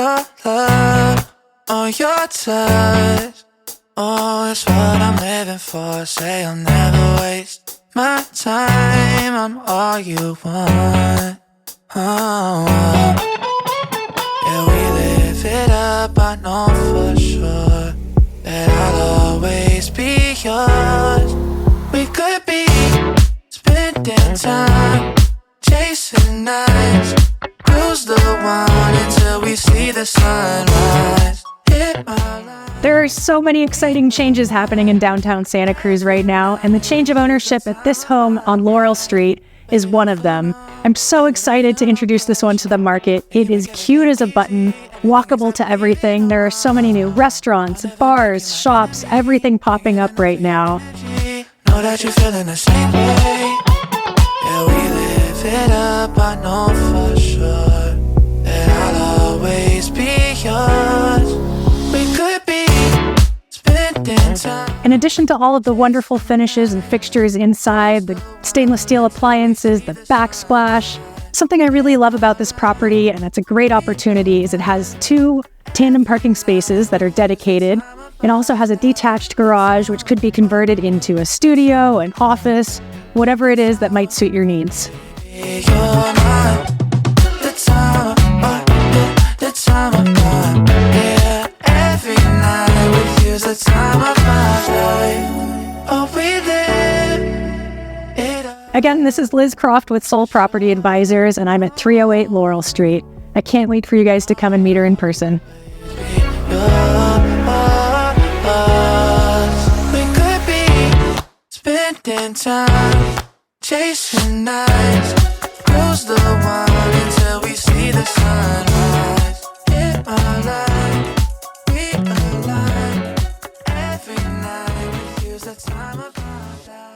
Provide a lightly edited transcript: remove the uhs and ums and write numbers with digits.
your love or your touch. Oh, it's what I'm living for. Say I'll never waste my time. I'm all you want. Oh, yeah, we live it up. I know for sure that I'll always be yours. We could be spending time chasing nights. Cruise the one until we see the sunrise. Hit my line. There are so many exciting changes happening in downtown Santa Cruz right now, and the change of ownership at this home on Laurel Street is one of them. I'm so excited to introduce this one to the market. It is cute as a button, walkable to everything. There are so many new restaurants, bars, shops, everything popping up right now. Know that you're feeling the same way. Yeah, we live it up. I know for sure that I'll always be yours. We could be spending time. In addition to all of the wonderful finishes and fixtures inside, the stainless steel appliances, the backsplash, something I really love about this property, and it's a great opportunity, is it has 2 tandem parking spaces that are dedicated. It also has a detached garage, which could be converted into a studio, an office, whatever it is that might suit your needs. Again, this is Liz Croft with Soul Property Advisors, and I'm at 308 Laurel Street. I can't wait for you guys to come and meet her in person. Spending time chasing nights. Cruise the one until we see the sunrise. Hit my line, we align. Every night we use the time of our life.